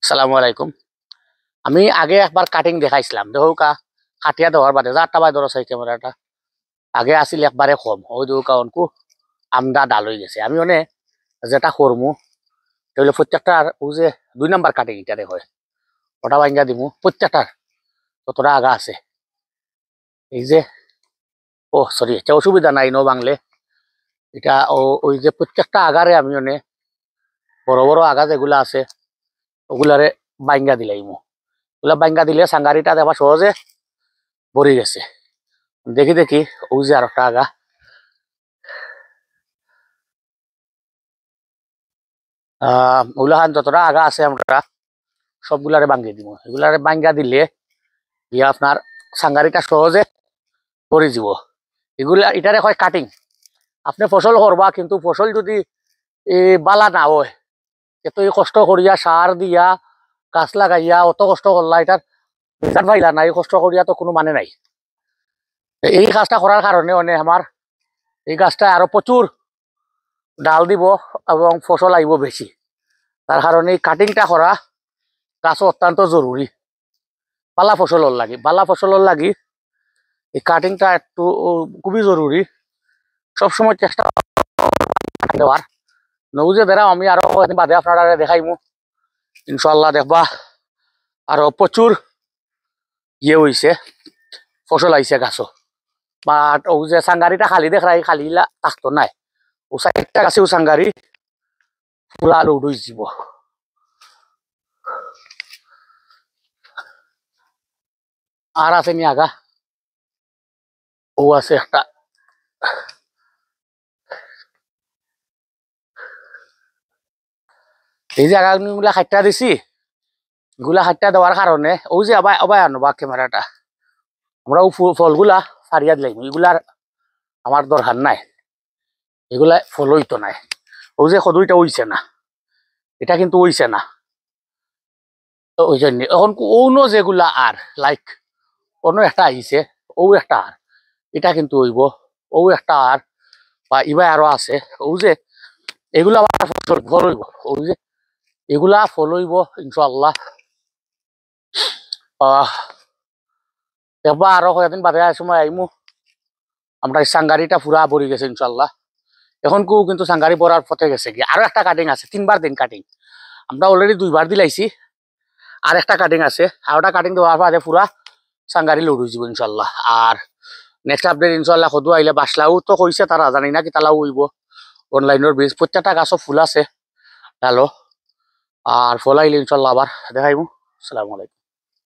আসসালামু আলাইকুম। আমি আগে একবার কাটিং দেখাইছিলাম, দেখো কাটিয়া দেওয়ার বাদে যারটা বাই ধরো সেই ক্যামেরাটা আগে আসিল একবারে কম ওই দেখো অনকু আমদা ডাল হয়ে গেছে। আমি মানে যেটা করমু তাহলে প্রত্যেকটার ওই যে 2 নাম্বার কাটিং এটারে হয়, ওটা ভাঙ্গা দিমু প্রত্যেকটার যতটা আগা আছে। এই যে ও সরি, এটা অসুবিধা নাই নো বাংলে, এটা ওই যে প্রত্যেকটা আগারে আমি মানে বড় বড় আগা যেগুলা আছে ওগুলারে ভাঙ্গা দিলাইমু। ওগুলা ভাঙ্গা দিলে সাঙ্গারিটা দেওয়া সহজে ভরে গেছে। দেখি দেখি ওই যে আর একটা আগা ওগুলাখান যতটা আগা আছে আমরা সবগুলারে ভাঙ্গি দিব। এগুলারে ভাঙ্গা দিলে গিয়ে আপনার সাঙ্গারিটা সহজে ভরে যাব। এগুলা এটারে হয় কাটিং। আপনি ফসল করবা কিন্তু ফসল যদি বালা না হয়, এত কষ্ট করিয়া সার দিয়া গাছ লাগাইয়া অত কষ্ট করলা, এটার রেজাল্ট পাইলা না, এই কষ্ট করিয়া তো কোনো মানে নাই। এই কাজটা করার কারণে মানে আমার এই গাছটা আরো প্রচুর ডাল দিব এবং ফসল আইব বেশি। তার কারণে এই কাটিংটা করা গাছ অত্যন্ত জরুরি। বালা ফসলের লাগি এই কাটিংটা একটু খুবই জরুরি। সবসময় চেষ্টা দেওয়ার নবুজে দ্বারা আমি আরো বাদে আপনারা দেখাইমু ইনশাল্লাহ। দেখবা আরো প্রচুর হইছে, ফসল আইছে গাছও। বাট ও যে সাঙ্গারিটা খালি দেখাই খালি থাকতো নাই, ও সাইডটা গাছে ও সাঙ্গারি পুরা লোড হয়ে যাব। আর আছে নি আগা, ও আছে একটা। এই যে আগাগুলা খাইটা দিছি, এগুলা খাইটা দেওয়ার কারণে ওই যে আবার আবার আনবা ক্যামেরাটা, আমরা ও ফলগুলা সারিয়া দিলাম। এগুলার আমার দরকার নাই, এগুলা ফল হইতো নাই। ও যে সদুইটা হইছে না, এটা কিন্তু হইছে না। ওই জন্য এখন অন্য যেগুলা আর লাইক অন্য একটা আহিছে, ও একটা আর এটা কিন্তু হইব, ও একটা আর বা ইবা আরো আছে। ও যে এগুলা আবার ফল হইব, ওই যে এগুলা ফল হইব ইনশাআল্লাহ। দেখবা আরো কয়েকদিন বাদে সময় আইমু, আমরা সাঙ্গারিটা পুরা ভরে গেছে ইনশাল্লাহ। এখন কিন্তু সাঙ্গারি ভরার পথে গেছে কি আরো একটা কাটিং আছে, 3বার দিন কাটিং। আমরা অলরেডি 2বার দিলাইছি, আর একটা কাটিং আছে। আর একটা কাটিং দেওয়ার পরে পুরা সাঙ্গারি লোড হয়ে যাব ইনশাল্লাহ। আর নেক্সট আপডেট ইনশাল্লাহ সদু আইলে বাসলাও তো কইছে, তারা জানি না কি তালাও হইব। অনলাইনের বীজ প্রত্যেকটা গাছও ফুল আছে ডালো, আর ফল আইলে ইনশাল্লাহ আবার দেখাইবো। আসসালামু আলাইকুম।